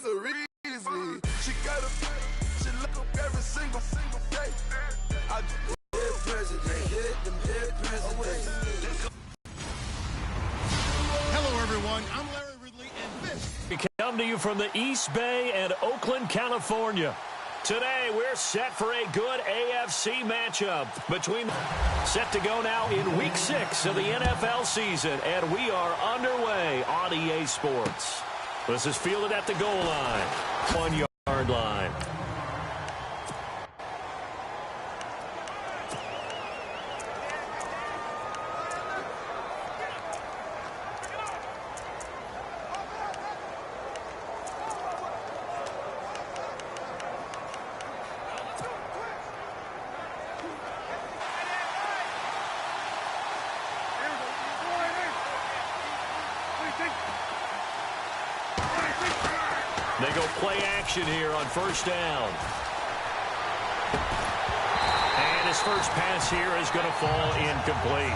so easy. She got a she look up every single day. I hit president, hit them hit president. Hello, everyone. I'm Larry Ridley, and this. We come to you from the East Bay and Oakland, California. Today, we're set for a good AFC matchup between set to go now in Week 6 of the NFL season, and we are underway on EA Sports. This is fielded at the goal line, 1-yard line. They go play action here on first down. And his first pass here is going to fall incomplete.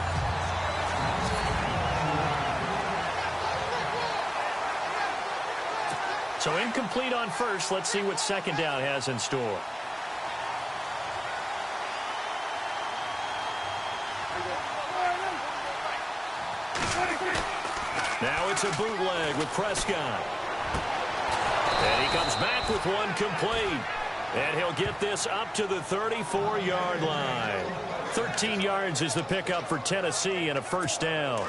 So incomplete on first. Let's see what second down has in store. Now it's a bootleg with Prescott. And he comes back with one complete. And he'll get this up to the 34-yard line. 13 yards is the pickup for Tennessee and a first down.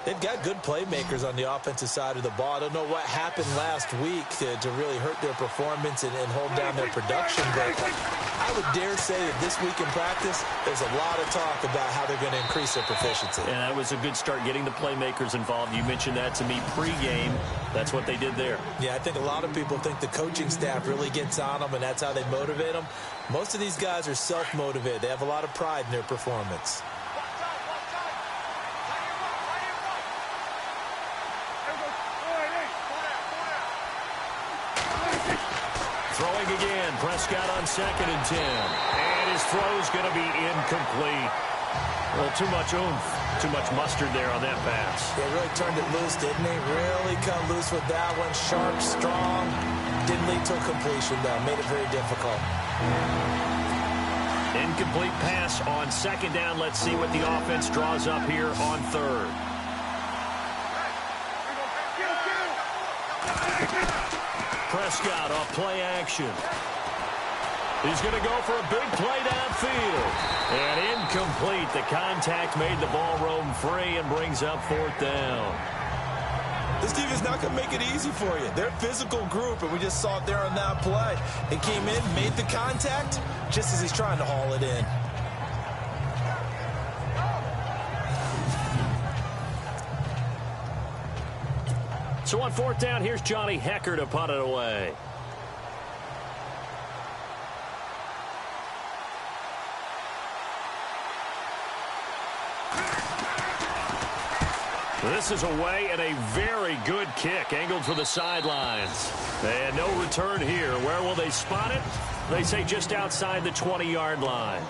They've got good playmakers on the offensive side of the ball. I don't know what happened last week to really hurt their performance and hold down their production, but I would dare say that this week in practice, there's a lot of talk about how they're going to increase their proficiency. And that was a good start, getting the playmakers involved. You mentioned that to me pregame. That's what they did there. Yeah, I think a lot of people think the coaching staff really gets on them, and that's how they motivate them. Most of these guys are self-motivated. They have a lot of pride in their performance. Throwing again, Prescott on 2nd and 10. And his throw's going to be incomplete. Well, too much oomph, too much mustard there on that pass. They really turned it loose, didn't they? Really cut loose with that one. Sharp, strong. Didn't lead to a completion, though. Made it very difficult. Incomplete pass on 2nd down. Let's see what the offense draws up here on 3rd. Prescott off play action. He's going to go for a big play downfield. And incomplete. The contact made the ball roam free and brings up 4th down. This team is not going to make it easy for you. They're a physical group, and we just saw it there on that play. He came in, made the contact, just as he's trying to haul it in. So on 4th down, here's Johnny Hecker to punt it away. This is away and a very good kick, angled for the sidelines. And no return here. Where will they spot it? They say just outside the 20-yard line.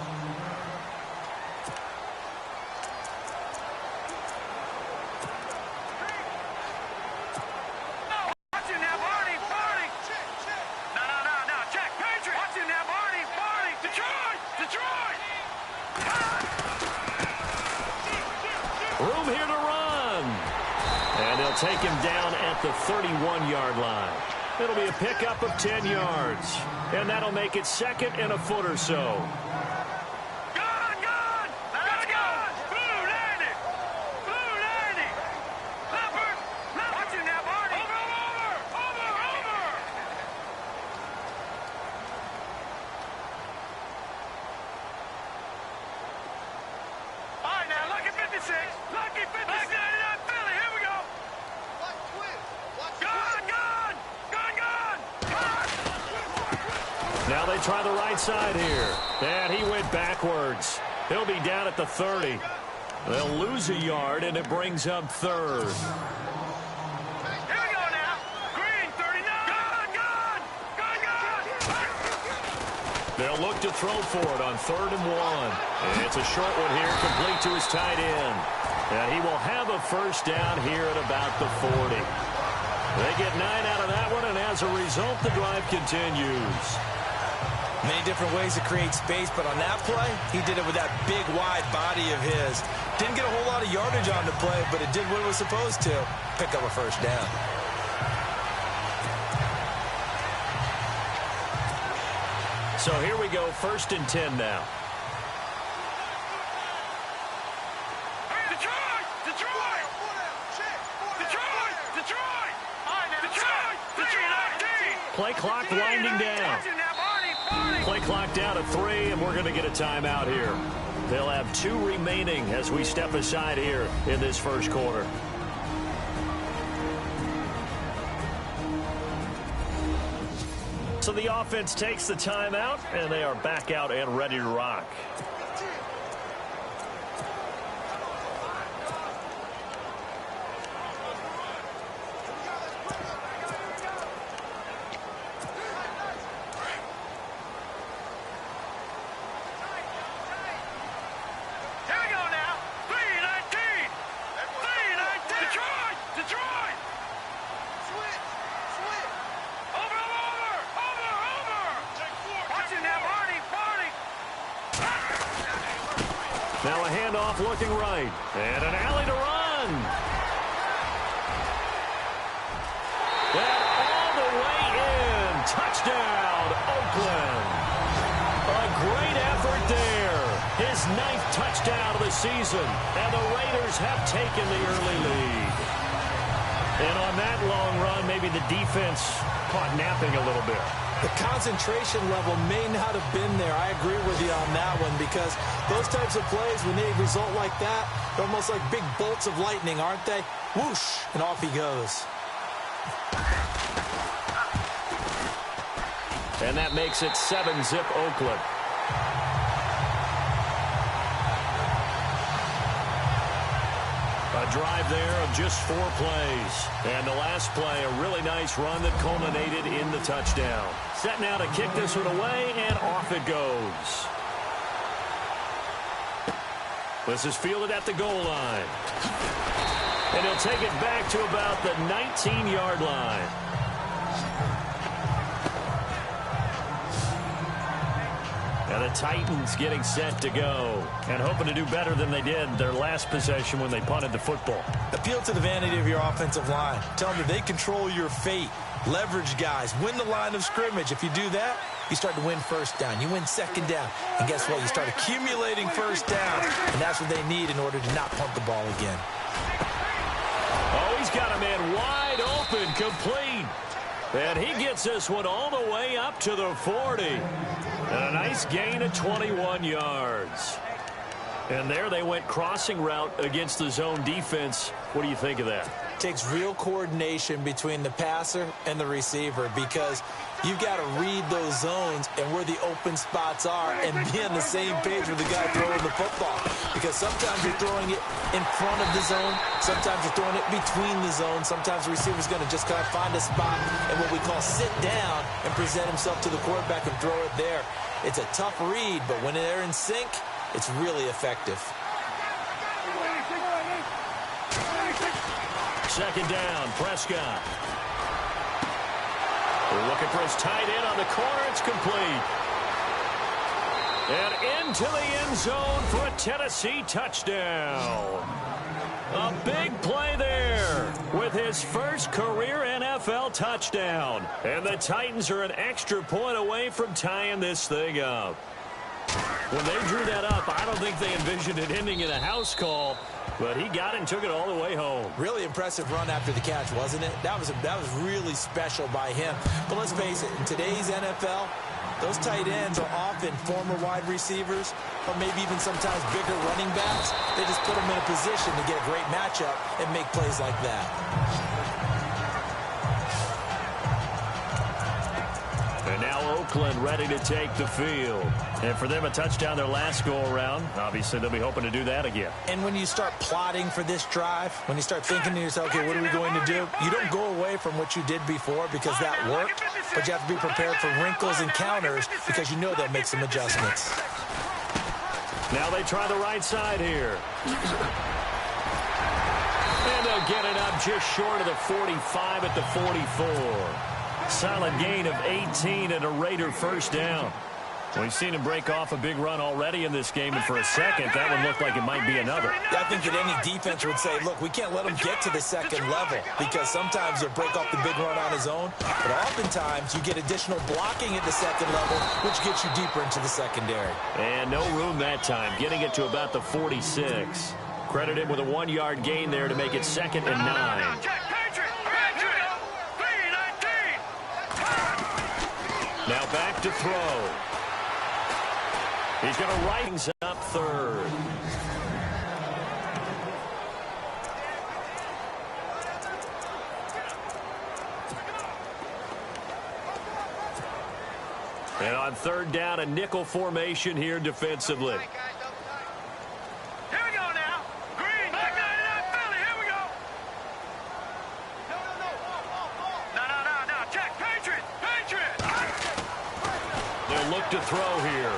Room here to run. And they'll take him down at the 31-yard line. It'll be a pickup of 10 yards. And that'll make it 2nd and a foot or so. Now they try the right side here. And he went backwards. He'll be down at the 30. They'll lose a yard, and it brings up 3rd. Here we go now. Green, 39. Gone. They'll look to throw for it on 3rd and 1. And it's a short one here, complete to his tight end. And he will have a first down here at about the 40. They get 9 out of that one, and as as a result, the drive continues. Many different ways to create space, but on that play, he did it with that big, wide body of his. Didn't get a whole lot of yardage on the play, but it did what it was supposed to. Pick up a first down. So here we go, 1st and 10 now. Detroit! Detroit! Detroit! Detroit! Detroit! Detroit! Play clock winding down. Play clock down at 3, and we're going to get a timeout here. They'll have 2 remaining as we step aside here in this first quarter. So the offense takes the timeout, and they are back out and ready to rock. Now a handoff looking right. And an alley to run. And all the way in. Touchdown, Oakland. A great effort there. His 9th touchdown of the season. And the Raiders have taken the early lead. And on that long run, maybe the defense caught napping a little bit. The concentration level may not have been there. I agree with you on that one because those types of plays, when they result like that, they're almost like big bolts of lightning, aren't they? Whoosh, and off he goes. And that makes it 7-zip Oakland. A drive there of just 4 plays. And the last play, a really nice run that culminated in the touchdown. Set now to kick this one away, and off it goes. This is fielded at the goal line. And he'll take it back to about the 19-yard line. And the Titans getting set to go and hoping to do better than they did their last possession when they punted the football. Appeal to the vanity of your offensive line. Tell them that they control your fate. Leverage guys. Win the line of scrimmage. If you do that, you start to win first down. You win second down. And guess what? You start accumulating first downs. And that's what they need in order to not punt the ball again. Oh, he's got a man wide open, complete. And he gets this one all the way up to the 40. And a nice gain of 21 yards. And there they went crossing route against the zone defense. What do you think of that? Takes real coordination between the passer and the receiver because you've got to read those zones and where the open spots are and be on the same page with the guy throwing the football. Because sometimes you're throwing it in front of the zone. Sometimes you're throwing it between the zones. Sometimes the receiver's going to just kind of find a spot and what we call sit down and present himself to the quarterback and throw it there. It's a tough read, but when they're in sync, it's really effective. Second down, Prescott. We're looking for his tight end on the corner. It's complete. And into the end zone for a Tennessee touchdown. A big play there with his first career NFL touchdown. And the Titans are an extra point away from tying this thing up. When they drew that up, I don't think they envisioned it ending in a house call, but he got it and took it all the way home. Really impressive run after the catch, wasn't it? That was really special by him. But let's face it, in today's NFL, those tight ends are often former wide receivers or maybe even sometimes bigger running backs. They just put them in a position to get a great matchup and make plays like that. And now Oakland ready to take the field. And for them, a touchdown their last go-around. Obviously, they'll be hoping to do that again. And when you start plotting for this drive, when you start thinking to yourself, okay, what are we going to do? You don't go away from what you did before because that worked, but you have to be prepared for wrinkles and counters because you know they'll make some adjustments. Now they try the right side here. And they'll get it up just short of the 45 at the 44. Solid gain of 18 and a Raider first down. We've seen him break off a big run already in this game, and for a second, that one looked like it might be another. I think that any defense would say, look, we can't let him get to the second level, because sometimes he'll break off the big run on his own, but oftentimes you get additional blocking at the second level, which gets you deeper into the secondary. And no room that time, getting it to about the 46. Credit him with a 1-yard gain there to make it 2nd and 9. Now back to throw. He's going to rise up 3rd. And on 3rd down, a nickel formation here defensively. Here we go now. Green. Back 99 Philly. Here we go. No. Check. Patriot. They'll look to throw here.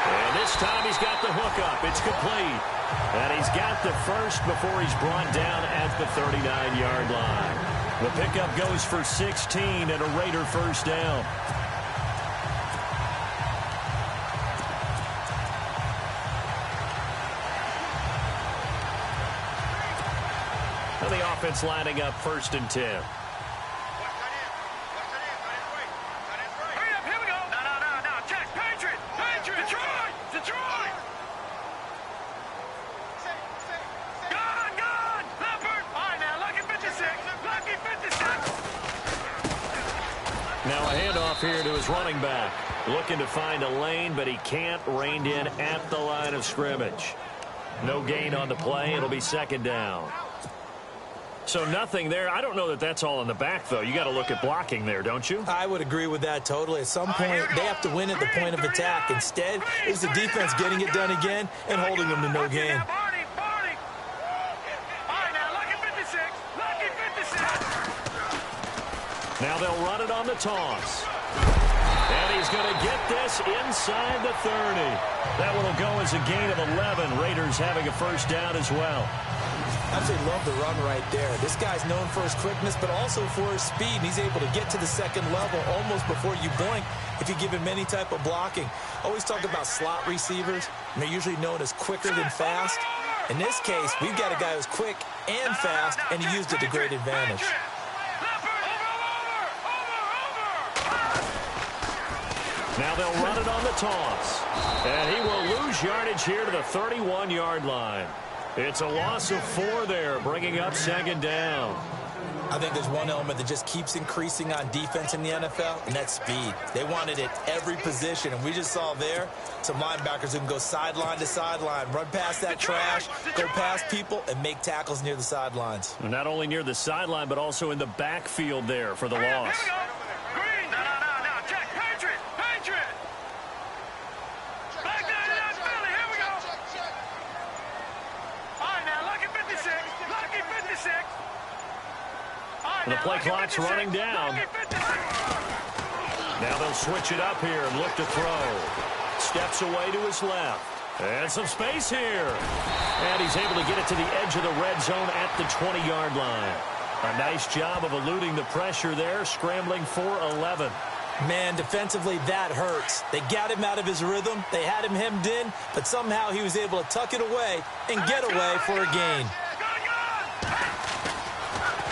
And this time he's got the hook up. It's complete. And he's got the first before he's brought down at the 39-yard line. The pickup goes for 16 and a Raider first down. And the offense lining up 1st and 10. Now a handoff here to his running back. Looking to find a lane, but he can't. Reined in at the line of scrimmage. No gain on the play. It'll be 2nd down. So nothing there. I don't know that that's all in the back, though. You got to look at blocking there, don't you? I would agree with that totally. At some point, they have to win at the point of attack. Instead, it's the defense getting it done again and holding them to no gain. Now they'll run it on the toss. And he's going to get this inside the 30. That one will go as a gain of 11. Raiders having a first down as well. I absolutely love the run right there. This guy's known for his quickness, but also for his speed. He's able to get to the second level almost before you blink if you give him any type of blocking. Always talk about slot receivers, and they're usually known as quicker than fast. In this case, we've got a guy who's quick and fast, and he used it to great advantage. Now they'll run it on the toss. And he will lose yardage here to the 31-yard line. It's a loss of 4 there, bringing up 2nd down. I think there's one element that just keeps increasing on defense in the NFL, and that's speed. They want it at every position, and we just saw there some linebackers who can go sideline to sideline, run past that trash, go past people, and make tackles near the sidelines. Not only near the sideline, but also in the backfield there for the loss. And the play clock's running down. Now they'll switch it up here and look to throw. Steps away to his left. And some space here. And he's able to get it to the edge of the red zone at the 20-yard line. A nice job of eluding the pressure there, scrambling for 11. Man, defensively, that hurts. They got him out of his rhythm. They had him hemmed in, but somehow he was able to tuck it away and get away for a gain.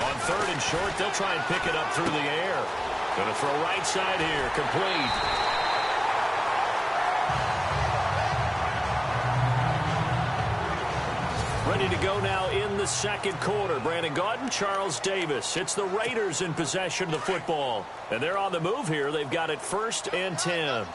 On 3rd and short, they'll try and pick it up through the air. Going to throw right side here, complete. Ready to go now in the second quarter. Brandon Gaudin, Charles Davis. It's the Raiders in possession of the football. And they're on the move here. They've got it 1st and 10.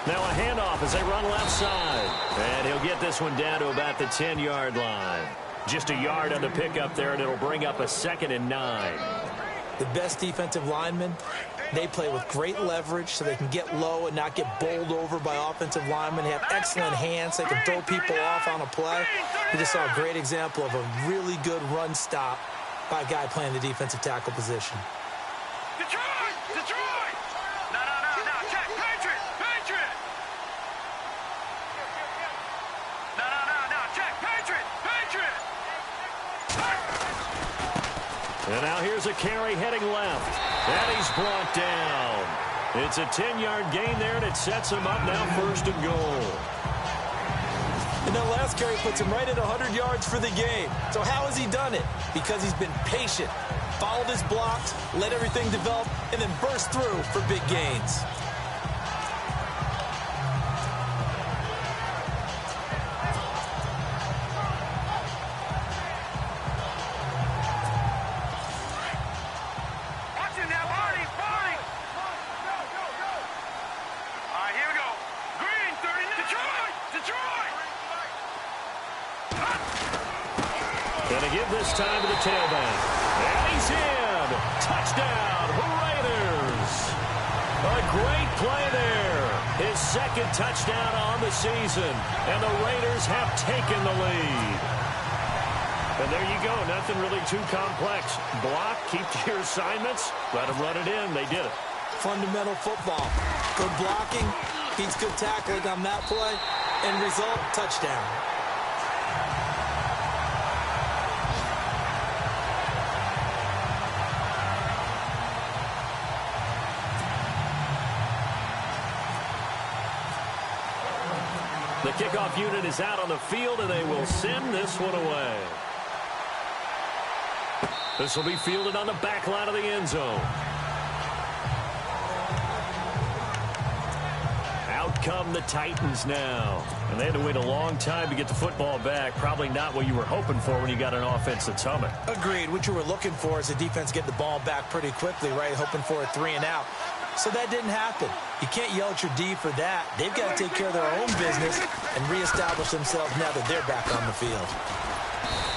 Now a handoff as they run left side. And he'll get this one down to about the 10-yard line. Just a yard on the pickup there, and it'll bring up a 2nd and 9. The best defensive linemen, they play with great leverage so they can get low and not get bowled over by offensive linemen. They have excellent hands. They can throw people off on a play. We just saw a great example of a really good run stop by a guy playing the defensive tackle position. Detroit! No. a carry heading left. And he's brought down. It's a 10-yard gain there, and it sets him up now 1st and goal. And that last carry puts him right at 100 yards for the game. So how has he done it? Because he's been patient, followed his blocks, let everything develop, and then burst through for big gains. Going to give this time to the tailback. And he's in. Touchdown, Raiders. A great play there. His 2nd touchdown on the season. And the Raiders have taken the lead. And there you go. Nothing really too complex. Block, keep to your assignments. Let them run it in. They did it. Fundamental football. Good blocking. Beats good tackling on that play. End result, touchdown. The kickoff unit is out on the field, and they will send this one away. This will be fielded on the back line of the end zone. Out come the Titans now. And they had to wait a long time to get the football back. Probably not what you were hoping for when you got an offense that's humming. Agreed. What you were looking for is the defense get the ball back pretty quickly, right? Hoping for a 3-and-out. So that didn't happen. You can't yell at your D for that. They've got to take care of their own business and reestablish themselves now that they're back on the field.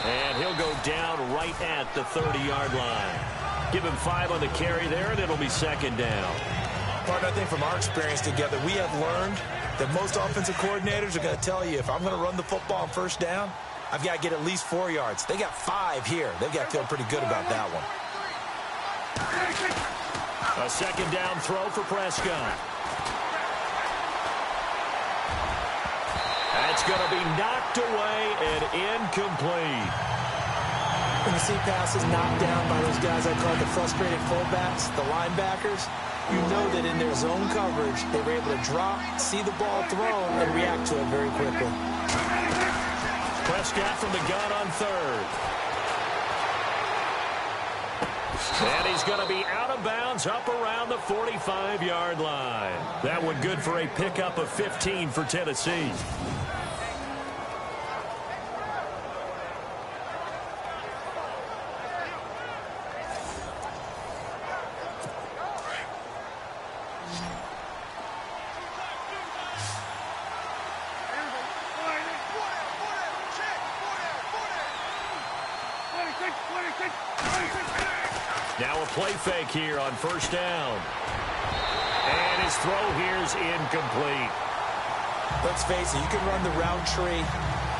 And he'll go down right at the 30-yard line. Give him 5 on the carry there, and it'll be 2nd down. Partner, I think from our experience together, we have learned that most offensive coordinators are going to tell you, if I'm going to run the football on 1st down, I've got to get at least 4 yards. They got 5 here. They've got to feel pretty good about that one. A 2nd down throw for Prescott. That's going to be knocked away and incomplete. When you see passes knocked down by those guys I call the frustrated fullbacks, the linebackers, you know that in their zone coverage, they were able to drop, see the ball thrown, and react to it very quickly. Prescott from the gun on 3rd. And he's going to be out of bounds up around the 45-yard line. That one good for a pickup of 15 for Tennessee. Now a play fake here on 1st down. And his throw here is incomplete. Let's face it, you can run the route tree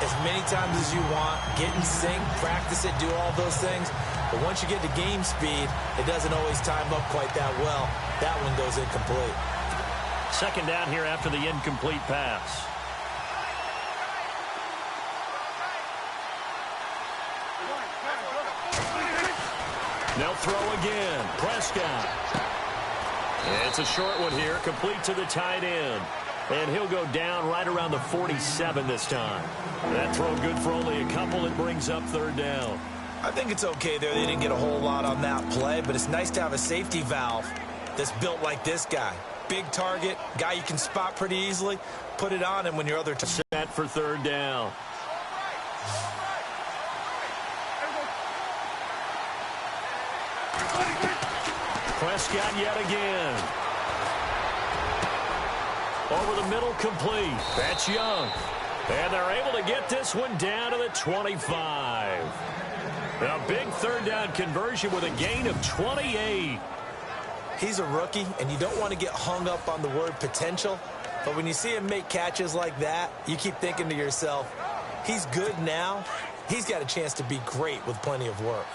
as many times as you want, get in sync, practice it, do all those things. But once you get to game speed, it doesn't always time up quite that well. That one goes incomplete. 2nd down here after the incomplete pass. They'll throw again. Prescott. It's a short one here, complete to the tight end. And he'll go down right around the 47 this time. That throw good for only a couple. It brings up 3rd down. I think it's okay there. They didn't get a whole lot on that play, but it's nice to have a safety valve that's built like this guy. Big target, guy you can spot pretty easily. Put it on him when your other... Set for 3rd down. Prescott yet again. Over the middle, complete. That's Young. And they're able to get this one down to the 25. A big 3rd down conversion with a gain of 28. He's a rookie, and you don't want to get hung up on the word potential. But when you see him make catches like that, you keep thinking to yourself, he's good now. He's got a chance to be great with plenty of work.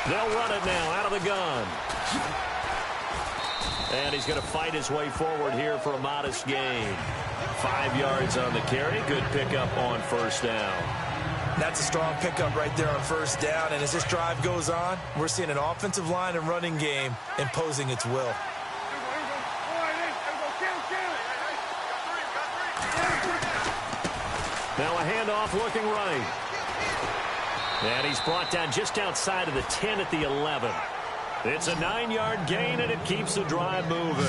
They'll run it now out of the gun. And he's going to fight his way forward here for a modest gain. 5 yards on the carry. Good pickup on first down. That's a strong pickup right there on first down. And as this drive goes on, we're seeing an offensive line and running game imposing its will. Now a handoff looking right. And he's brought down just outside of the 10 at the 11. It's a 9-yard gain, and it keeps the drive moving.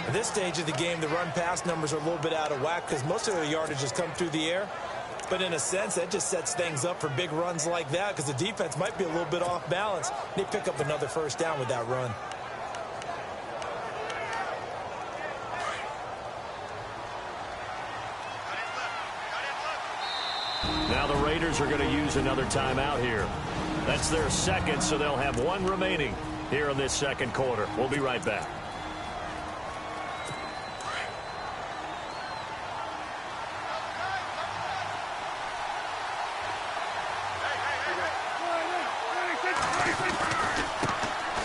At this stage of the game, the run-pass numbers are a little bit out of whack because most of their yardage has come through the air. But in a sense, that just sets things up for big runs like that because the defense might be a little bit off balance. They pick up another first down with that run. Now the Raiders are going to use another timeout here. That's their second, so they'll have one remaining here in this second quarter. We'll be right back.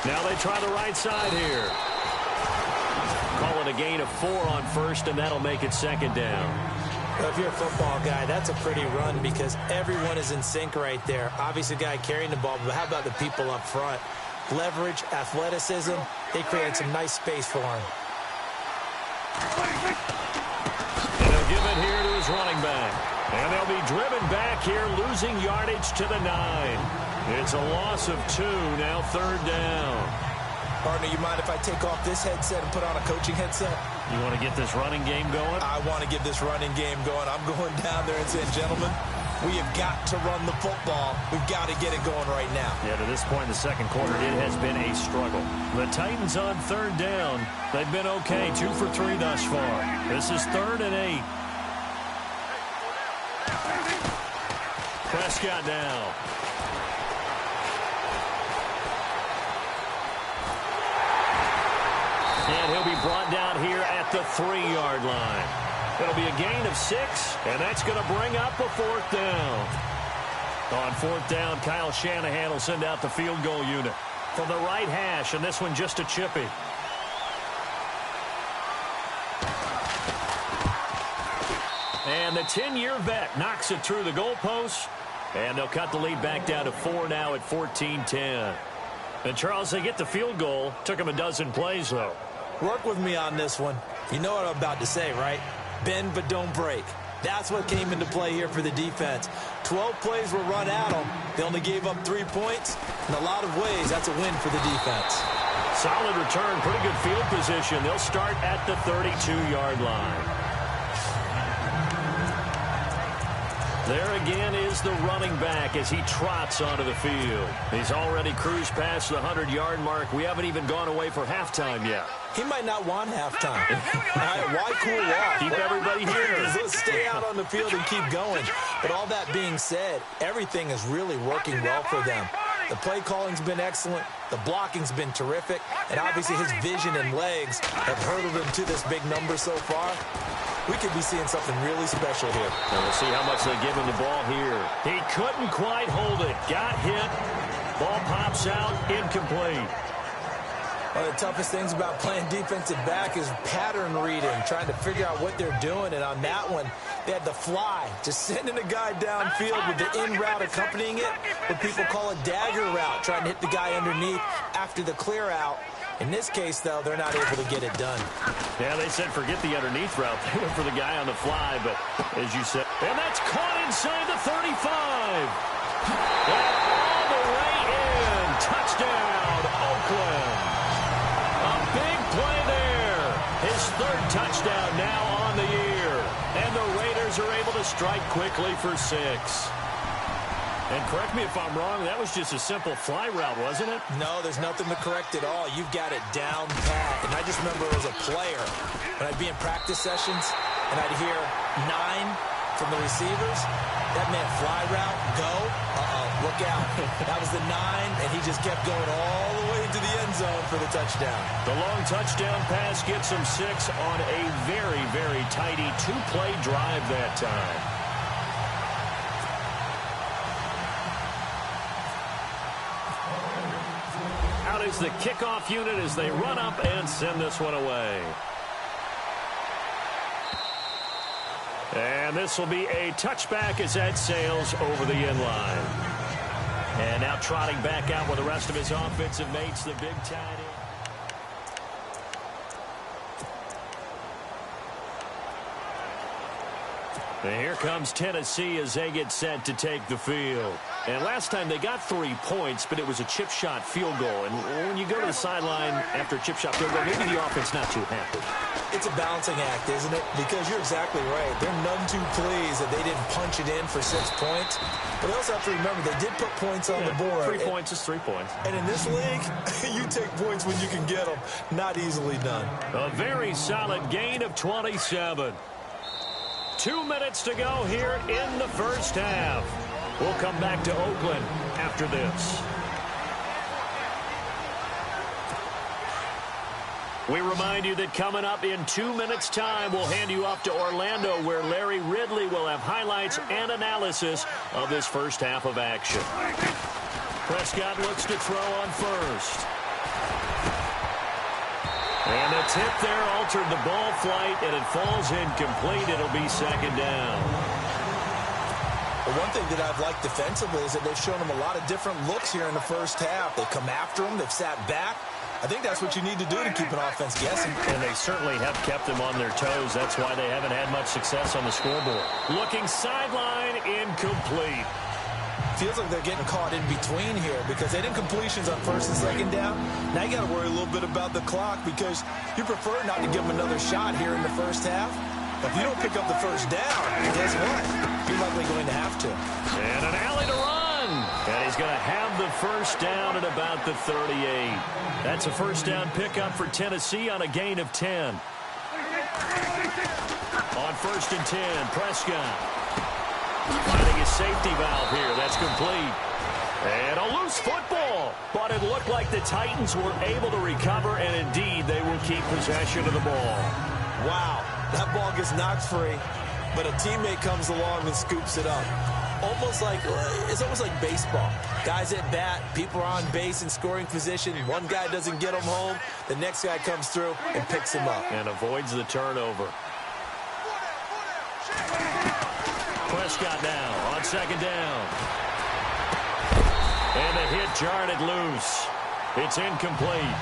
Now they try the right side here. Call it a gain of 4 on first, and that'll make it second down. Well, if you're a football guy, that's a pretty run because everyone is in sync right there. Obviously, the guy carrying the ball, but how about the people up front? Leverage, athleticism, they created some nice space for him. And he'll give it here to his running back. And they'll be driven back here, losing yardage to the 9. It's a loss of 2, now third down. Partner, you mind if I take off this headset and put on a coaching headset? You want to get this running game going? I want to get this running game going. I'm going down there and saying, gentlemen, we have got to run the football. We've got to get it going right now. Yeah, to this point in the second quarter, it has been a struggle. The Titans on third down. They've been okay, 2 for 3 thus far. This is 3rd and 8. Prescott now. And he'll be brought down here at the 3-yard line. It'll be a gain of 6, and that's going to bring up a 4th down. On 4th down, Kyle Shanahan will send out the field goal unit from the right hash, and this one just a chippy. And the 10-year vet knocks it through the goalpost, and they'll cut the lead back down to 4 now at 14-10. And, Charles, they get the field goal. Took them a dozen plays, though. Work with me on this one. You know what I'm about to say, right? Bend but don't break. That's what came into play here for the defense. 12 plays were run at them. They only gave up 3 points. In a lot of ways, that's a win for the defense. Solid return, pretty good field position. They'll start at the 32-yard line. There again is the running back as he trots onto the field. He's already cruised past the 100-yard mark. We haven't even gone away for halftime yet. He might not want halftime. All right, why cool off? Keep everybody here. Let's stay out on the field and keep going. But all that being said, everything is really working well for them. The play calling's been excellent. The blocking's been terrific. And obviously his vision and legs have hurdled him to this big number so far. We could be seeing something really special here. And we'll see how much they give him the ball here. He couldn't quite hold it. Got hit. Ball pops out. Incomplete. One of the toughest things about playing defensive back is pattern reading, trying to figure out what they're doing. And on that one, they had the fly, just sending a guy downfield with the in route accompanying it, what people call a dagger route, trying to hit the guy underneath after the clear out. In this case, though, they're not able to get it done. Yeah, they said forget the underneath route. They went for the guy on the fly, but as you said, and that's caught inside the 35. And all the way in. Touchdown, Oakland. A big play there. His 3rd touchdown now on the year. And the Raiders are able to strike quickly for 6. And correct me if I'm wrong, that was just a simple fly route, wasn't it? No, there's nothing to correct at all. You've got it down pat. And I just remember as a player, when I'd be in practice sessions, and I'd hear 9 from the receivers, that meant fly route, go, look out. That was the 9, and he just kept going all the way into the end zone for the touchdown. The long touchdown pass gets him 6 on a very, very tidy 2-play drive that time. Out is the kickoff unit as they run up and send this one away. And this will be a touchback as that sails over the end line. And now trotting back out with the rest of his offensive mates, the big tight end. And here comes Tennessee as they get set to take the field. And last time they got 3 points, but it was a chip shot field goal. And when you go to the sideline after a chip shot field goal, maybe the offense not too happy. It's a balancing act, isn't it? Because you're exactly right. They're none too pleased that they didn't punch it in for 6 points. But they also have to remember they did put points on the board. 3 points is 3 points. And in this league, you take points when you can get them. Not easily done. A very solid gain of 27. 2 minutes to go here in the first half. We'll come back to Oakland after this. We remind you that coming up in 2 minutes' time, we'll hand you off to Orlando, where Larry Ridley will have highlights and analysis of this first half of action. Prescott looks to throw on first. And the tip there altered the ball flight, and it falls incomplete. It'll be second down. The one thing that I've liked defensively is that they've shown them a lot of different looks here in the first half. They've come after them. They've sat back. I think that's what you need to do to keep an offense guessing. And they certainly have kept them on their toes. That's why they haven't had much success on the scoreboard. Looking sideline, incomplete. Feels like they're getting caught in between here because they didn't completions on first and second down. Now you got to worry a little bit about the clock because you prefer not to give them another shot here in the first half. If you don't pick up the first down, guess what? You're likely going to have to. And an alley to run. And he's going to have the first down at about the 38. That's a first down pickup for Tennessee on a gain of 10. On first and 10, Prescott. Finding his safety valve here. That's complete. And a loose football. But it looked like the Titans were able to recover, and indeed they will keep possession of the ball. Wow, that ball gets knocked free, but a teammate comes along and scoops it up. It's almost like baseball. Guys at bat, people are on base in scoring position. One guy doesn't get him home. The next guy comes through and picks him up. And avoids the turnover. Prescott now on second down. And the hit jarred it loose. It's incomplete.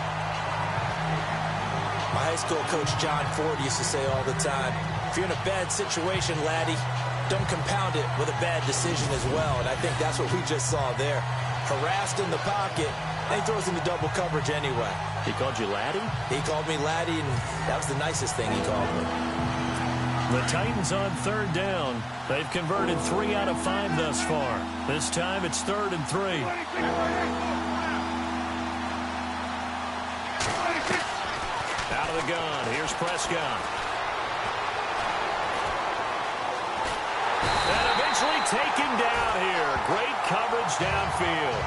My high school coach John Ford used to say all the time, if you're in a bad situation, laddie, don't compound it with a bad decision as well. And I think that's what we just saw there. Harassed in the pocket, and he throws into double coverage anyway. He called you laddie? He called me laddie, and that was the nicest thing he called me. The Titans on third down. They've converted 3 out of 5 thus far. This time it's 3rd and 3. Out of the gun. Here's Prescott. And eventually taken down here. Great coverage downfield.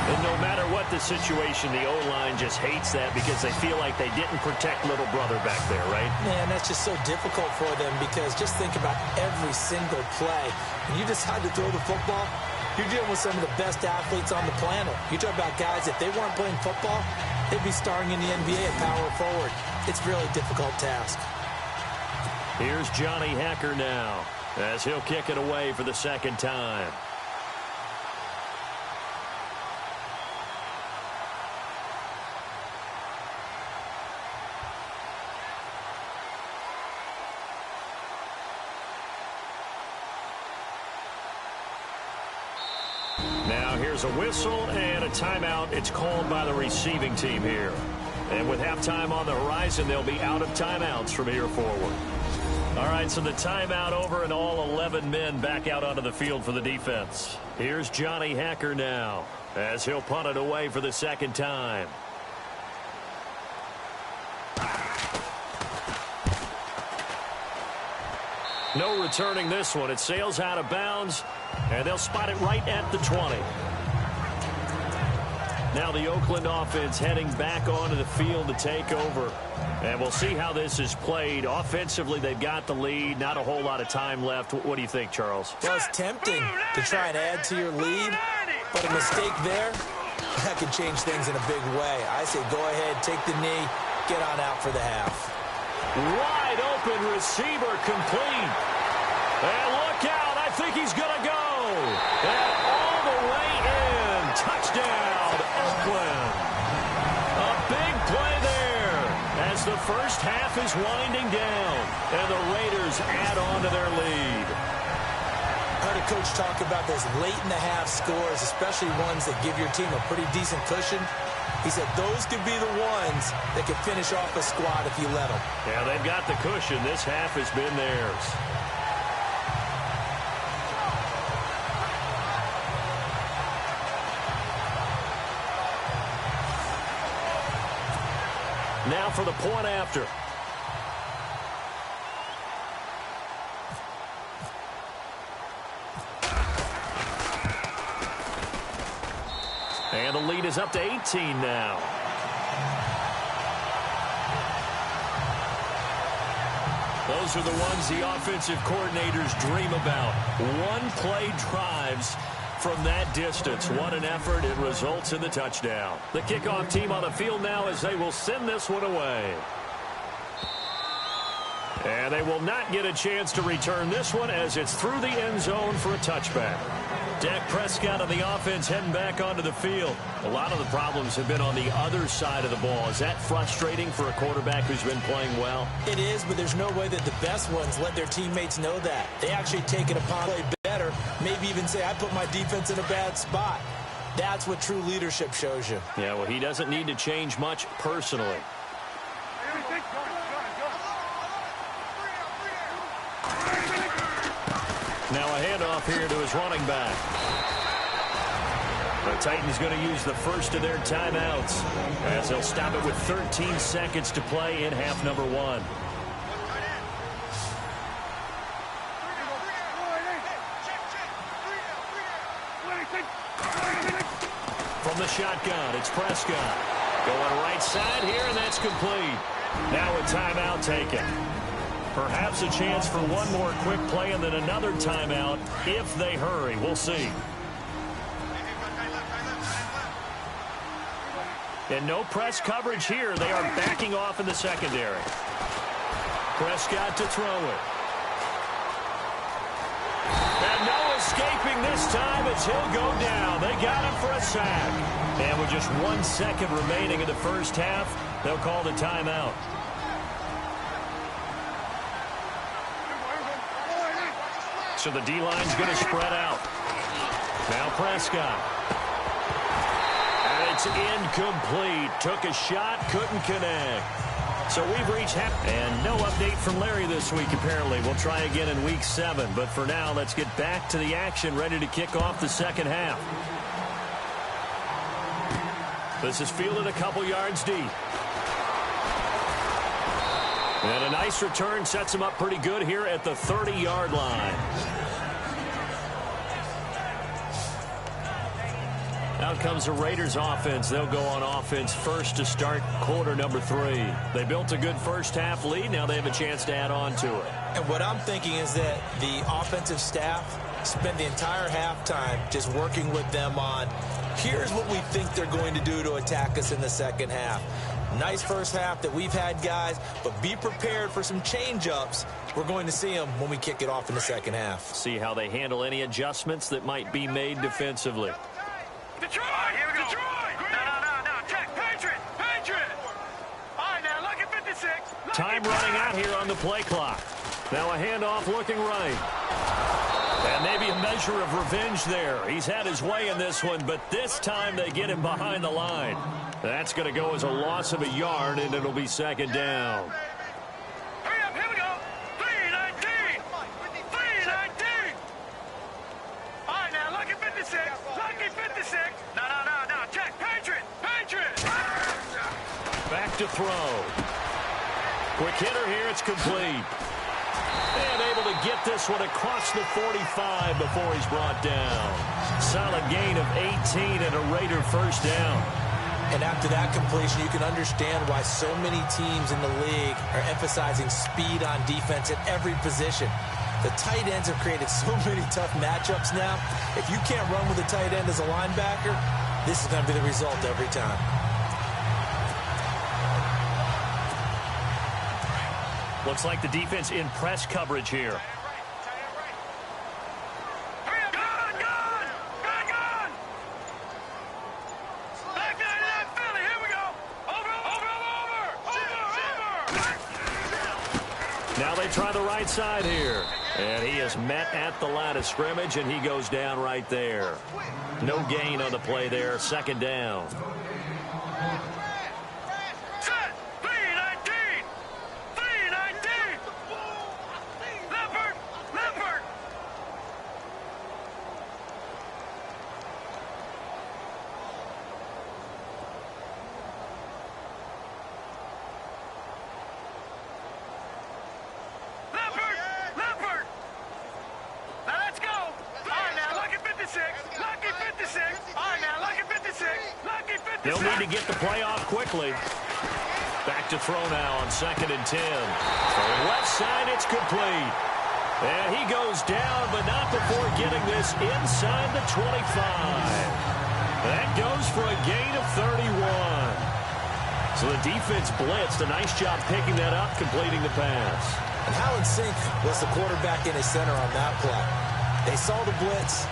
And no matter what the situation, the O-line just hates that because they feel like they didn't protect little brother back there, right? Man, that's just so difficult for them because just think about every single play. When you decide to throw the football, you're dealing with some of the best athletes on the planet. You talk about guys, if they weren't playing football, they'd be starring in the NBA at power forward. It's a really difficult task. Here's Johnny Hacker now as he'll kick it away for the second time. Now here's a whistle and a timeout. It's called by the receiving team here. And with halftime on the horizon, they'll be out of timeouts from here forward. All right, so the timeout over and all 11 men back out onto the field for the defense. Here's Johnny Hacker now as he'll punt it away for the second time. No returning this one. It sails out of bounds, and they'll spot it right at the 20. Now the Oakland offense heading back onto the field to take over. And we'll see how this is played. Offensively, they've got the lead. Not a whole lot of time left. What do you think, Charles? Well, it's tempting to try and add to your lead. But a mistake there, that could change things in a big way. I say go ahead, take the knee, get on out for the half. Wide open receiver complete. And look out, I think he's going to go. And all the way in. Touchdown, Oakland. A big play there as the first half is winding down. And the Raiders add on to their lead. I heard a coach talk about those late-in-the-half scores, especially ones that give your team a pretty decent cushion. He said those could be the ones that could finish off a squad if you let them. Yeah, they've got the cushion. This half has been theirs. Now for the point after. And the lead is up to 18 now. Those are the ones the offensive coordinators dream about. One-play drives from that distance. What an effort. It results in the touchdown. The kickoff team on the field now as they will send this one away. And they will not get a chance to return this one as it's through the end zone for a touchback. Dak Prescott on the offense heading back onto the field. A lot of the problems have been on the other side of the ball. Is that frustrating for a quarterback who's been playing well? It is, but there's no way that the best ones let their teammates know that. They actually take it upon play better, maybe even say, I put my defense in a bad spot. That's what true leadership shows you. Yeah, well, he doesn't need to change much personally. Now a handoff here to his running back. The Titans going to use the first of their timeouts as they'll stop it with 13 seconds to play in half number one. From the shotgun, it's Prescott. Going right side here, and that's complete. Now a timeout taken. Perhaps a chance for one more quick play and then another timeout if they hurry. We'll see. And no press coverage here. They are backing off in the secondary. Prescott to throw it. And no escaping this time as he'll go down. They got him for a sack. And with just 1 second remaining in the first half, they'll call the timeout. So the D-line's going to spread out. Now Prescott. And it's incomplete. Took a shot, couldn't connect. So we've reached half. And no update from Larry this week, apparently. We'll try again in week 7. But for now, let's get back to the action, ready to kick off the second half. This is fielded a couple yards deep. And a nice return sets him up pretty good here at the 30-yard line. Out comes the Raiders offense. They'll go on offense first to start quarter number 3. They built a good first half lead. Now they have a chance to add on to it. And what I'm thinking is that the offensive staff spent the entire halftime just working with them on, here's what we think they're going to do to attack us in the second half. Nice first half that we've had, guys, but be prepared for some change-ups. We're going to see them when we kick it off in the second half. See how they handle any adjustments that might be made defensively. Detroit! Here we go. Detroit! No. Check. Patriot! All right, now look at 56. Time running out here on the play clock. Now a handoff looking right. And maybe a measure of revenge there. He's had his way in this one, but this time they get him behind the line. That's going to go as a loss of a yard, and it'll be second down. Hurry up, here we go. 3-19. All right, now look at 56. Lucky 56. No. Check. Patriot! Back to throw. Quick hitter here, it's complete. And able to get this one across the 45 before he's brought down. Solid gain of 18 and a Raider first down. And after that completion, you can understand why so many teams in the league are emphasizing speed on defense at every position. The tight ends have created so many tough matchups now. If you can't run with a tight end as a linebacker, this is going to be the result every time. Looks like the defense in press coverage here. Now they try the right side here. And he is met at the line of scrimmage, and he goes down right there. No gain on the play there. Second down. Set. 3-19. 3-19. Leopard. Leopard. They'll need to get the play off quickly. Back to throw now on 2nd and 10. On the left side, it's complete. And he goes down, but not before getting this inside the 25. That goes for a gain of 31. So the defense blitzed. A nice job picking that up, completing the pass. And how in sync was the quarterback in his center on that play? They saw the blitz,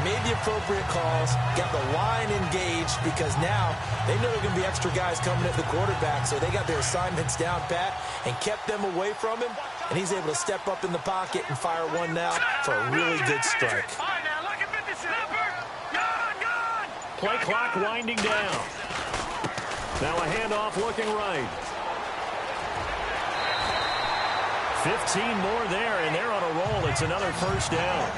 made the appropriate calls, got the line engaged, because now they know there are going to be extra guys coming at the quarterback, so they got their assignments down pat and kept them away from him, and he's able to step up in the pocket and fire one now for a really good strike. Play clock winding down. Now a handoff looking right. 15 more there, and they're on a roll. It's another first down.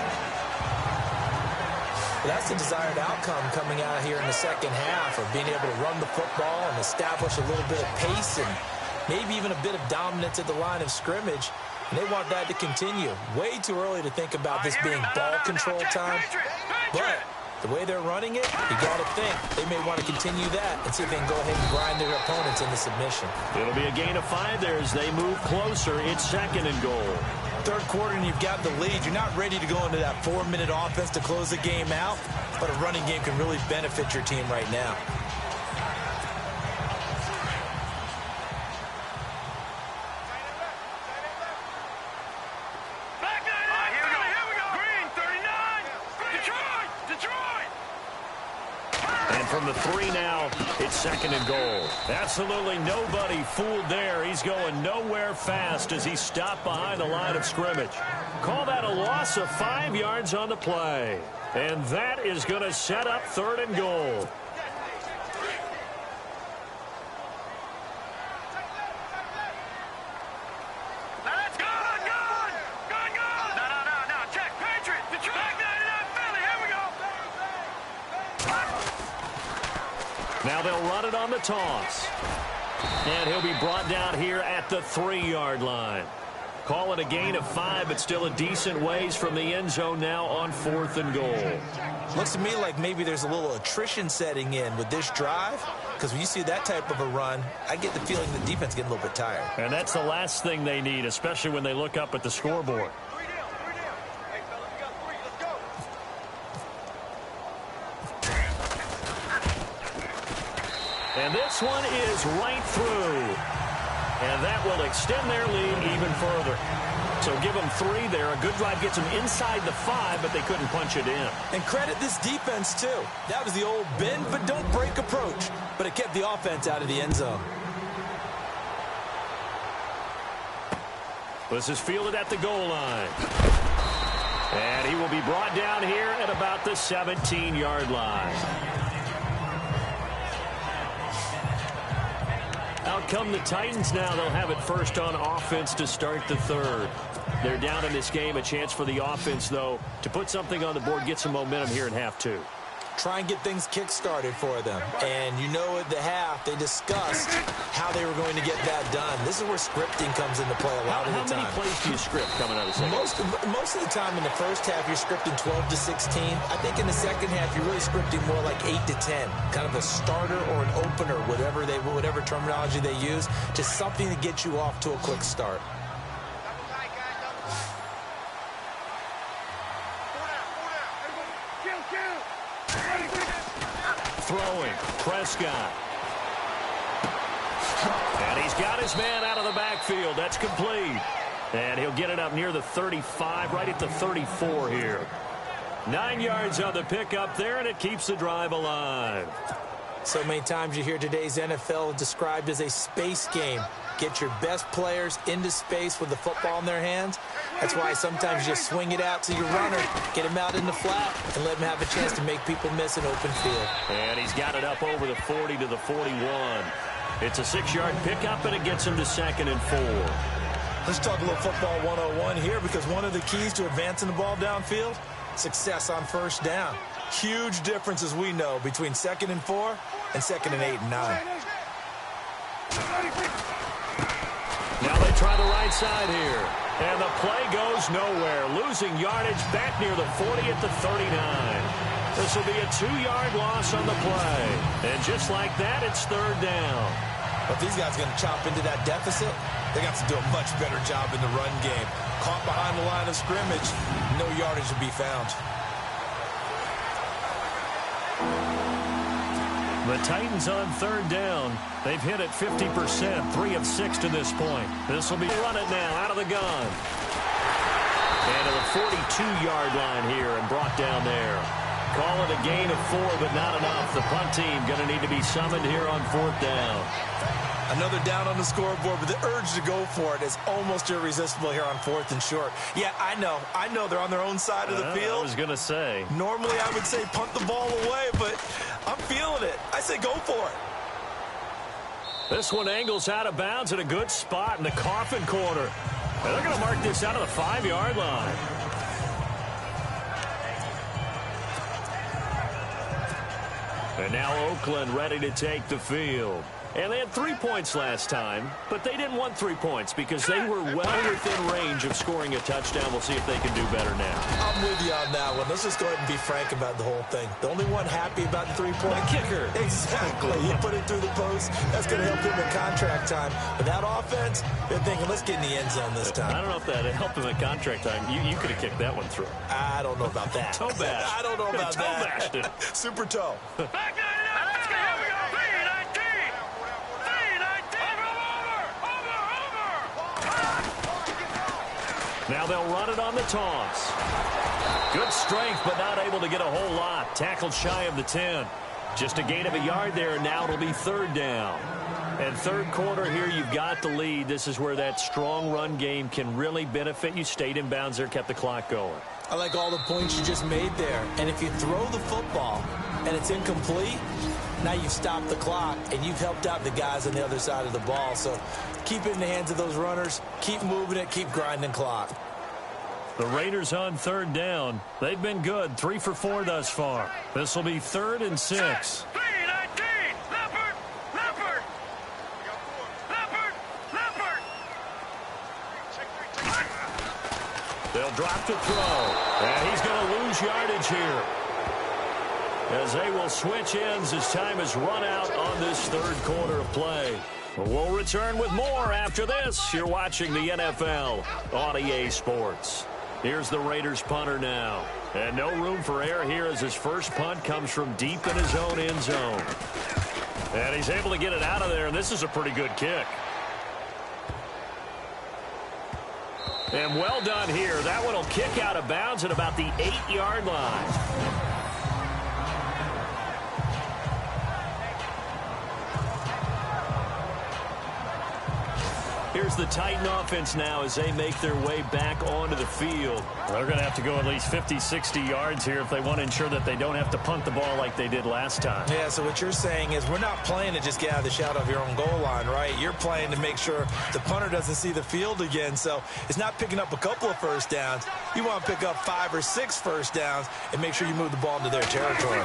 That's the desired outcome coming out here in the second half, of being able to run the football and establish a little bit of pace and maybe even a bit of dominance at the line of scrimmage. And they want that to continue. Way too early to think about this being ball control time. But the way they're running it, you got to think they may want to continue that and see if they can go ahead and grind their opponents into submission. It'll be a gain of 5 there as they move closer. It's 2nd and goal. Third quarter and you've got the lead. You're not ready to go into that 4-minute offense to close the game out, but a running game can really benefit your team right now. From the 3 now, it's 2nd and goal. Absolutely nobody fooled there. He's going nowhere fast as he stopped behind the line of scrimmage. Call that a loss of 5 yards on the play. And that is going to set up 3rd and goal. Now they'll run it on the toss. And he'll be brought down here at the 3-yard line. Call it a gain of 5, but still a decent ways from the end zone now on 4th and goal. Looks to me like maybe there's a little attrition setting in with this drive, because when you see that type of a run, I get the feeling the defense getting a little bit tired. And that's the last thing they need, especially when they look up at the scoreboard. And this one is right through. And that will extend their lead even further. So give them 3 there. A good drive gets them inside the 5, but they couldn't punch it in. And credit this defense, too. That was the old bend but don't break approach. But it kept the offense out of the end zone. This is fielded at the goal line. And he will be brought down here at about the 17-yard line. Out come the Titans now. They'll have it first on offense to start the 3rd. They're down in this game. A chance for the offense, though, to put something on the board, get some momentum here in half 2. try and get things kick-started for them. And you know at the half, they discussed how they were going to get that done. This is where scripting comes into play a lot of the time. How many plays do you script coming out of the second? Most of the time in the first half, you're scripting 12 to 16. I think in the second half, you're really scripting more like 8 to 10. Kind of a starter or an opener, whatever terminology they use, just something to get you off to a quick start. Throwing, Prescott. And he's got his man out of the backfield. That's complete. And he'll get it up near the 35, right at the 34 here. 9 yards on the pickup there, and it keeps the drive alive. So many times you hear today's NFL described as a space game. Get your best players into space with the football in their hands. That's why sometimes you just swing it out to your runner, get him out in the flat, and let him have a chance to make people miss an open field. And he's got it up over the 40 to the 41. It's a 6-yard pickup, and it gets him to 2nd and 4. Let's talk a little football 101 here, because one of the keys to advancing the ball downfield, success on first down. Huge difference, as we know, between 2nd and 4 and 2nd and 8 and 9. Now they try the right side here. And the play goes nowhere. Losing yardage back near the 40 at the 39. This will be a 2-yard loss on the play. And just like that, it's 3rd down. But these guys are going to chop into that deficit. They got to do a much better job in the run game. Caught behind the line of scrimmage, no yardage to be found. The Titans on 3rd down. They've hit it 50%, 3 of 6 to this point. This will be run it now out of the gun. And to the 42-yard line here and brought down there. Call it a gain of 4, but not enough. The punt team going to need to be summoned here on 4th down. Another down on the scoreboard, but the urge to go for it is almost irresistible here on 4th and short. Yeah, I know they're on their own side of the field. I was going to say. Normally I would say punt the ball away, but I'm feeling it. I say go for it. This one angles out of bounds at a good spot in the coffin corner. And they're going to mark this out of the 5-yard line. And now Oakland ready to take the field. And they had 3 points last time, but they didn't want 3 points because they were well within range of scoring a touchdown. We'll see if they can do better now. I'm with you on that one. Let's just go ahead and be frank about the whole thing. The only one happy about the 3-point kicker. Exactly. You put it through the post. That's going to help him in contract time. But that offense, they're thinking, let's get in the end zone this time. I don't know if that helped him in contract time. You could have kicked that one through. I don't know about that. Toe bash. I don't know about toe that. Bashed it. Super toe. Back it up. Let's go. Here we go. 3-19. Now they'll run it on the toss. Good strength, but not able to get a whole lot. Tackled shy of the 10. Just a gain of a yard there, and now it'll be 3rd down. And 3rd quarter here, you've got the lead. This is where that strong run game can really benefit you. Stayed in bounds there, kept the clock going. I like all the points you just made there. And if you throw the football and it's incomplete, now you've stopped the clock and you've helped out the guys on the other side of the ball. So keep it in the hands of those runners. Keep moving it. Keep grinding clock. The Raiders on 3rd down. They've been good. 3 for 4 thus far. This will be 3rd and 6. 3-19. Leopard. They'll drop to throw. And he's going to lose yardage here. As they will switch ends as time is run out on this 3rd quarter of play. We'll return with more after this. You're watching the NFL on EA Sports. Here's the Raiders punter now. And no room for error here as his first punt comes from deep in his own end zone. And he's able to get it out of there, and this is a pretty good kick. And well done here. That one will kick out of bounds at about the 8-yard line. Here's the Titan offense now as they make their way back onto the field. They're going to have to go at least 50, 60 yards here if they want to ensure that they don't have to punt the ball like they did last time. Yeah, so what you're saying is we're not playing to just get out of the shadow of your own goal line, right? You're playing to make sure the punter doesn't see the field again. So it's not picking up a couple of first downs. You want to pick up 5 or 6 first downs and make sure you move the ball into their territory.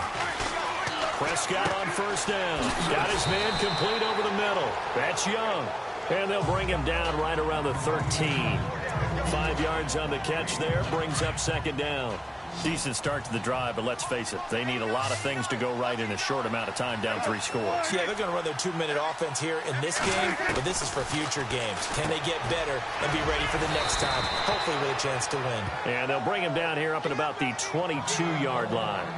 Prescott on first down. Got his man complete over the middle. That's Young. And they'll bring him down right around the 13. 5 yards on the catch there. Brings up second down. Decent start to the drive, but let's face it, they need a lot of things to go right in a short amount of time, down 3 scores. Yeah, they're going to run their 2-minute offense here in this game, but this is for future games. Can they get better and be ready for the next time, hopefully with a chance to win? And they'll bring him down here up at about the 22-yard line.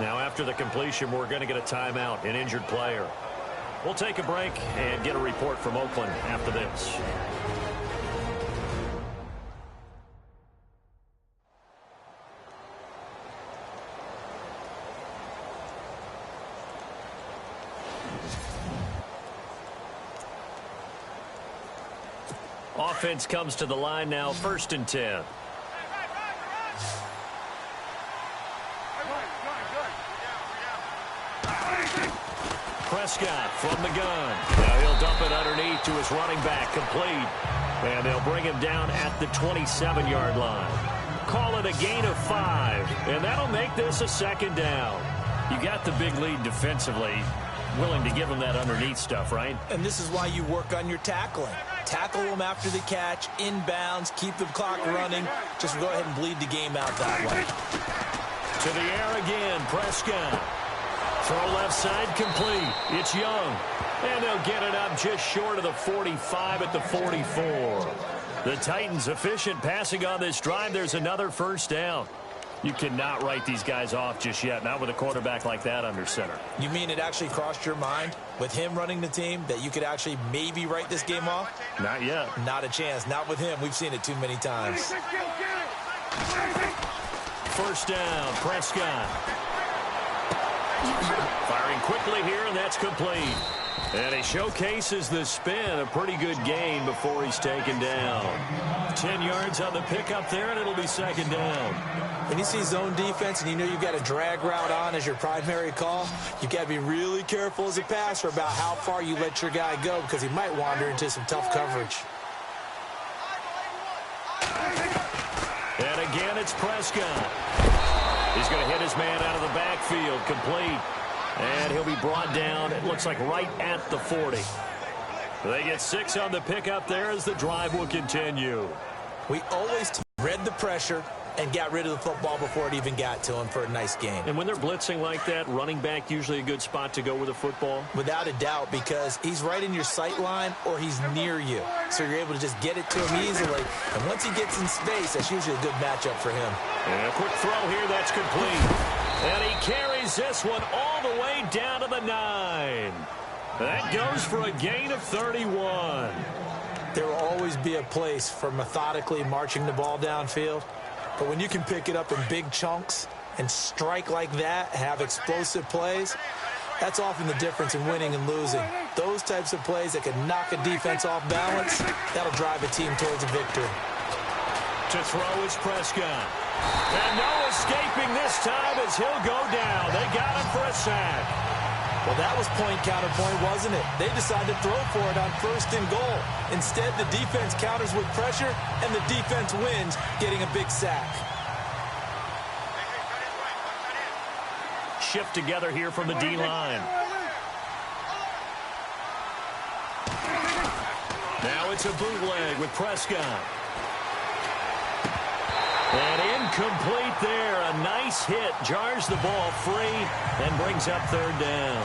Now, after the completion, we're going to get a timeout, an injured player. We'll take a break and get a report from Oakland after this. Offense comes to the line now, 1st and 10. Prescott from the gun. Now he'll dump it underneath to his running back, complete. And they'll bring him down at the 27-yard line. Call it a gain of 5, and that'll make this a second down. You got the big lead defensively, willing to give him that underneath stuff, right? And this is why you work on your tackling. Tackle them after the catch, inbounds, keep the clock running. Just go ahead and bleed the game out that way. To the air again, Prescott. Throw left side complete. It's Young. And they'll get it up just short of the 45 at the 44. The Titans efficient passing on this drive. There's another first down. You cannot write these guys off just yet, not with a quarterback like that under center. You mean it actually crossed your mind with him running the team that you could actually maybe write this game off? Not yet. Not a chance. Not with him. We've seen it too many times. First down, Prescott. Firing quickly here, and that's complete. And he showcases the spin, a pretty good gain before he's taken down. 10 yards on the pickup there, and it'll be second down. When you see zone defense and you know you've got a drag route on as your primary call, you've got to be really careful as a passer about how far you let your guy go because he might wander into some tough coverage. And again, it's Prescott. He's going to hit his man out of the backfield, complete. And he'll be brought down, it looks like, right at the 40. They get 6 on the pickup there as the drive will continue. We always read the pressure and got rid of the football before it even got to him for a nice game. And when they're blitzing like that, running back usually a good spot to go with the football? Without a doubt, because he's right in your sight line or he's near you. So you're able to just get it to him easily. And once he gets in space, that's usually a good matchup for him. And a quick throw here, that's complete. And he carries this one all the way down to the 9. That goes for a gain of 31. There will always be a place for methodically marching the ball downfield. But when you can pick it up in big chunks and strike like that, have explosive plays, that's often the difference in winning and losing. Those types of plays that can knock a defense off balance, that'll drive a team towards a victory. To throw is Prescott. And no escaping this time as he'll go down. They got him for a sack. Well, that was point counterpoint, wasn't it? They decided to throw for it on 1st and goal. Instead, the defense counters with pressure, and the defense wins, getting a big sack. Shift together here from the D-line. Now it's a bootleg with Prescott. And incomplete there. A nice hit. Jars the ball free and brings up 3rd down.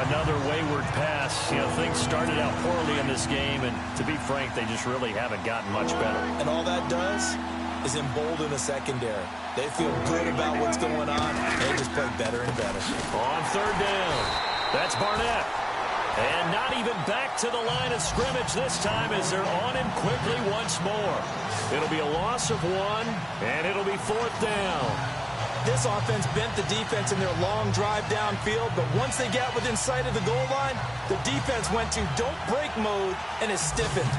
Another wayward pass. You know, things started out poorly in this game, and to be frank, they just really haven't gotten much better. And all that does is embolden the secondary. They feel good about what's going on. They just play better and better. On 3rd down, that's Barnett. And not even back to the line of scrimmage this time as they're on him quickly once more. It'll be a loss of 1, and it'll be 4th down. This offense bent the defense in their long drive downfield, but once they got within sight of the goal line, the defense went to don't break mode and is stiffened.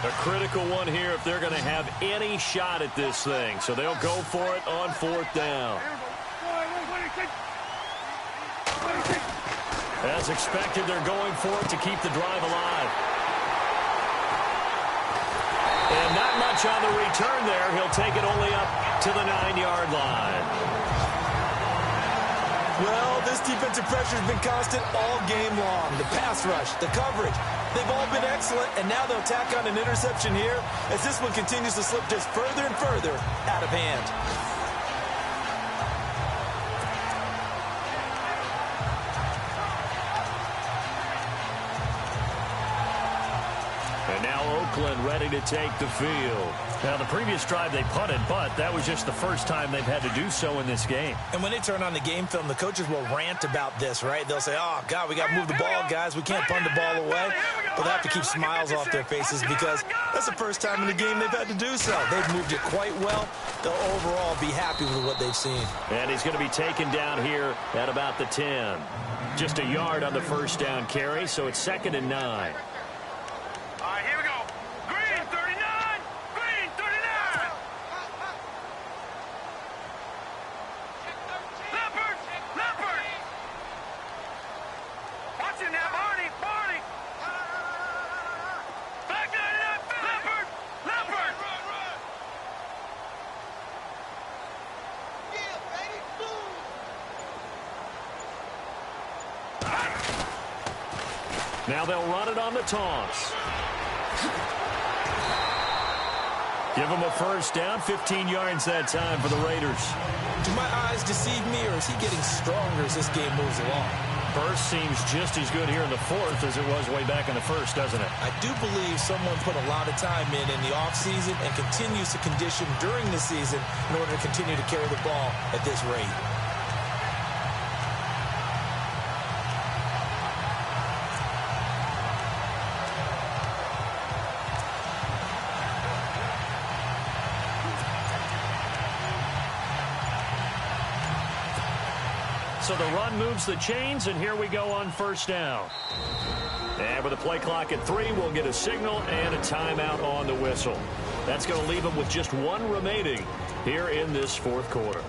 A critical one here if they're going to have any shot at this thing. So they'll go for it on 4th down. As expected, they're going for it to keep the drive alive. And not much on the return there. He'll take it only up to the 9-yard line. Well, this defensive pressure has been constant all game long. The pass rush, the coverage, they've all been excellent, and now they'll tack on an interception here as this one continues to slip just further and further out of hand. And now Oakland ready to take the field. Now, the previous drive they punted, but that was just the first time they've had to do so in this game. And when they turn on the game film, the coaches will rant about this, right? They'll say, oh, God, we got to move the ball, guys. We can't punt the ball away. But they have to keep smiles off their faces because that's the first time in the game they've had to do so. They've moved it quite well. They'll overall be happy with what they've seen. And he's going to be taken down here at about the 10. Just a yard on the first down carry, so it's 2nd and 9. All right, here we go. Green 39. Green 39. Leopard. Leopard. Watch it now, Barney. Barney. Back 99. Leopard. Leopard. Now they'll run it on the toss. Give them a first down, 15 yards that time for the Raiders. Do my eyes deceive me, or is he getting stronger as this game moves along? Burst seems just as good here in the 4th as it was way back in the 1st, doesn't it? I do believe someone put a lot of time in the offseason and continues to condition during the season in order to continue to carry the ball at this rate. So the run moves the chains, and here we go on first down. And with the play clock at 3, we'll get a signal and a timeout on the whistle. That's going to leave them with just 1 remaining here in this 4th quarter.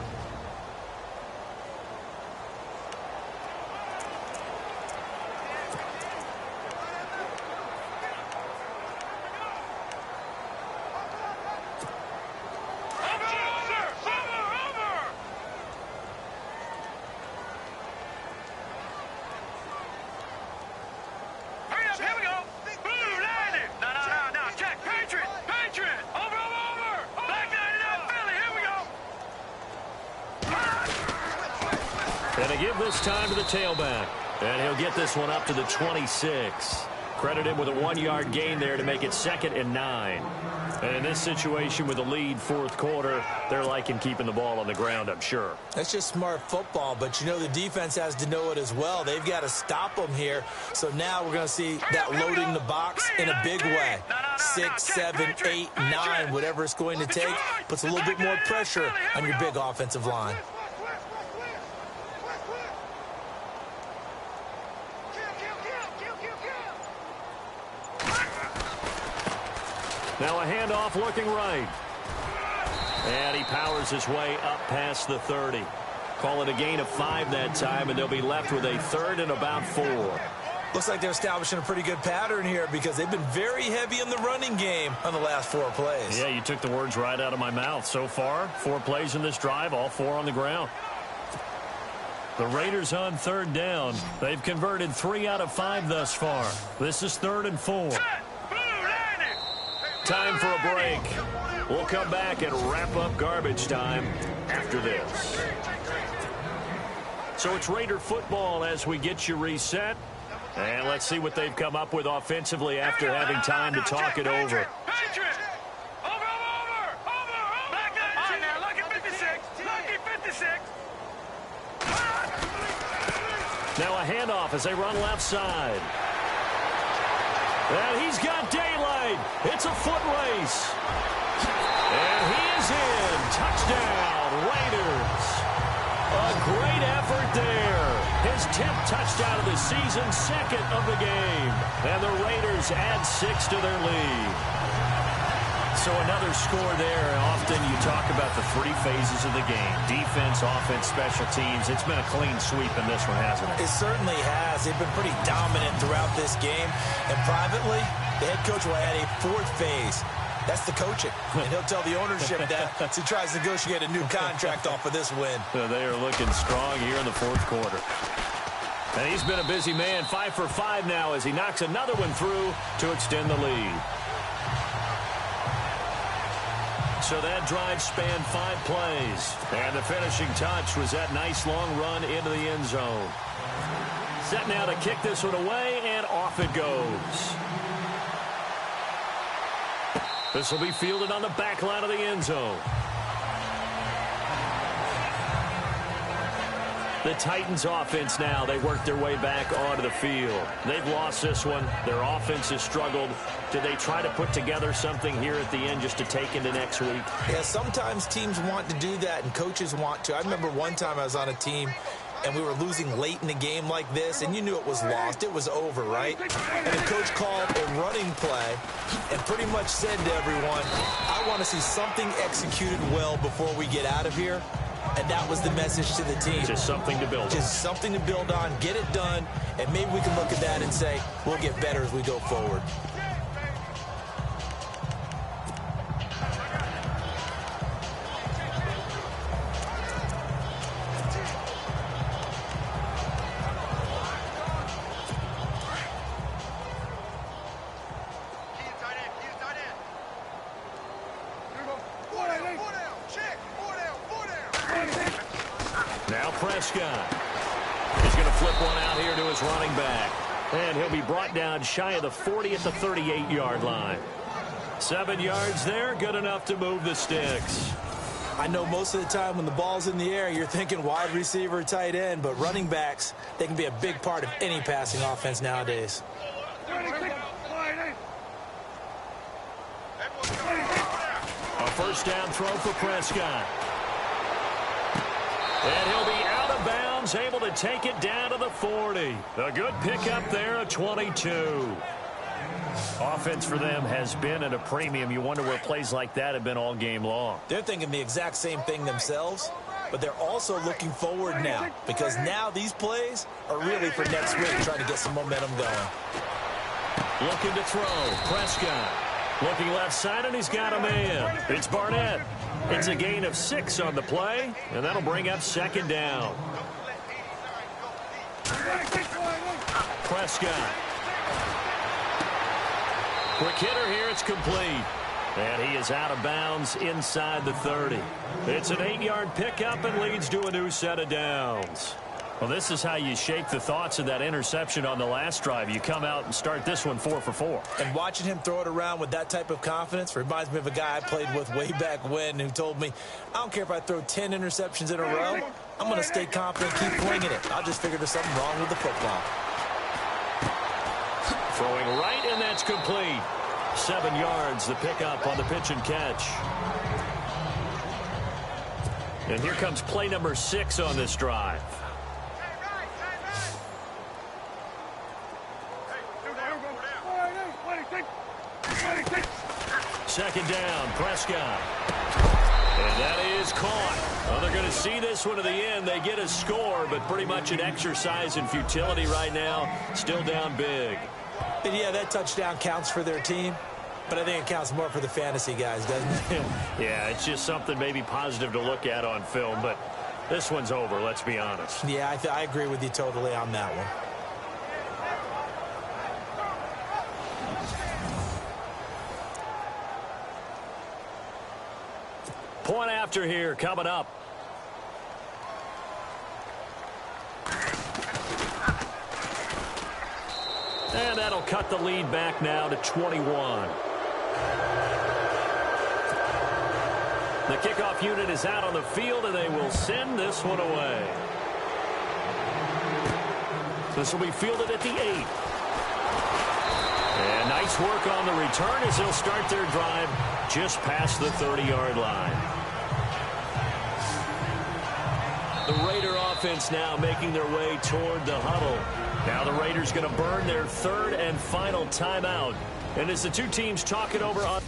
And they give this time to the tailback. And he'll get this one up to the 26. Credit him with a 1-yard gain there to make it 2nd and 9. And in this situation with the lead 4th quarter, they're liking keeping the ball on the ground, I'm sure. That's just smart football, but you know the defense has to know it as well. They've got to stop them here. So now we're going to see that loading the box in a big way. 6, 7, 8, 9, whatever it's going to take, puts a little bit more pressure on your big offensive line. Now a handoff looking right. And he powers his way up past the 30. Call it a gain of 5 that time, and they'll be left with a 3rd and about 4. Looks like they're establishing a pretty good pattern here because they've been very heavy in the running game on the last 4 plays. Yeah, you took the words right out of my mouth. So far, 4 plays in this drive, all 4 on the ground. The Raiders on 3rd down. They've converted 3 out of 5 thus far. This is 3rd and 4. Time for a break. We'll come back and wrap up garbage time after this. So it's Raider football as we get you reset. And let's see what they've come up with offensively after having time to talk it over. Now a handoff as they run left side. And he's got daylight. It's a foot race. And he is in. Touchdown, Raiders. A great effort there. His 10th touchdown of the season, 2nd of the game. And the Raiders add 6 to their lead. So another score there. Often you talk about the 3 phases of the game. Defense, offense, special teams. It's been a clean sweep in this one, hasn't it? It certainly has. They've been pretty dominant throughout this game. And privately, the head coach will add a 4th phase. That's the coaching. And he'll tell the ownership that as he tries to negotiate a new contract off of this win. So they are looking strong here in the 4th quarter. And he's been a busy man. 5 for 5 now as he knocks another one through to extend the lead. So that drive spanned 5 plays. And the finishing touch was that nice long run into the end zone. Set now to kick this one away, and off it goes. This will be fielded on the back line of the end zone. The Titans offense now, they work their way back onto the field. They've lost this one. Their offense has struggled. Do they try to put together something here at the end just to take into next week? Yeah, sometimes teams want to do that and coaches want to. I remember one time I was on a team and we were losing late in the game like this, and you knew it was lost. It was over, right? And the coach called a running play and pretty much said to everyone, I want to see something executed well before we get out of here. And that was the message to the team. Just something to build on. Just something to build on, get it done, and maybe we can look at that and say, we'll get better as we go forward. Now Prescott. He's going to flip one out here to his running back. And he'll be brought down shy of the 40 at the 38-yard line. 7 yards there, good enough to move the sticks. I know most of the time when the ball's in the air, you're thinking wide receiver, tight end, but running backs, they can be a big part of any passing offense nowadays. A first down throw for Prescott. And he'll be out of bounds, able to take it down to the 40. A good pickup there, a 22. Offense for them has been at a premium. You wonder where plays like that have been all game long. They're thinking the exact same thing themselves, but they're also looking forward now because now these plays are really for next week, trying to get some momentum going. Looking to throw. Prescott. Looking left side, and he's got a man. It's Barnett. It's a gain of 6 on the play, and that'll bring up 2nd down. Prescott. Quick hitter here, it's complete. And he is out of bounds inside the 30. It's an 8-yard pickup and leads to a new set of downs. Well, this is how you shake the thoughts of that interception on the last drive. You come out and start this one 4 for 4. And watching him throw it around with that type of confidence reminds me of a guy I played with way back when who told me, I don't care if I throw 10 interceptions in a row, I'm going to stay confident, keep flinging it. I'll just figure there's something wrong with the football. Throwing right, and that's complete. 7 yards, the pickup on the pitch and catch. And here comes play number 6 on this drive. Second down, Prescott. And that is caught. Well, they're going to see this one to the end. They get a score, but pretty much an exercise in futility right now. Still down big. And yeah, that touchdown counts for their team, but I think it counts more for the fantasy guys, doesn't it? Yeah, it's just something maybe positive to look at on film, but this one's over, let's be honest. Yeah, I agree with you totally on that one. Point after here coming up. And that'll cut the lead back now to 21. The kickoff unit is out on the field, and they will send this one away. This will be fielded at the 8. And nice Nice work on the return as they'll start their drive just past the 30-yard line. The Raider offense now making their way toward the huddle. Now the Raiders going to burn their third and final timeout. And as the two teams talk it over on...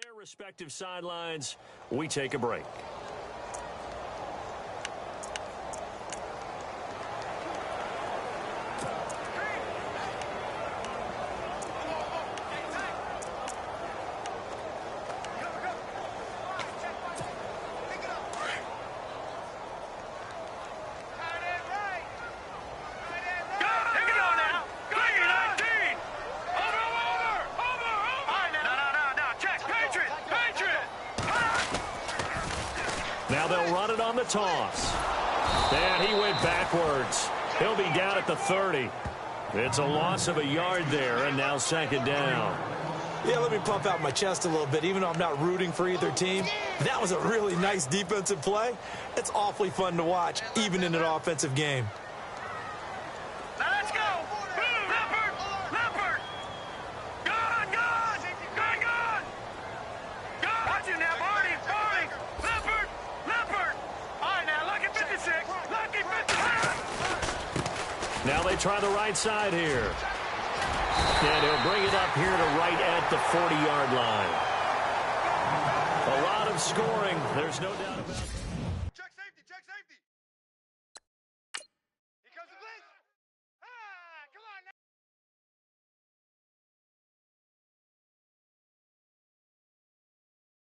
their respective sidelines, we take a break. Now they'll run it on the toss. And he went backwards. He'll be down at the 30. It's a loss of a yard there, and now second down. Yeah, let me pump out my chest a little bit, even though I'm not rooting for either team. That was a really nice defensive play. It's awfully fun to watch, even in an offensive game. Let's go! Leopard! Leopard! Gone! Gone! Gone! Gone! Gone! Watch it now, Barney! Barney! Leopard! Leopard! All right, now, lucky 56! Lucky 56! Now they try the right side here. And he'll bring it up here to right at the 40-yard line. A lot of scoring. There's no doubt about it.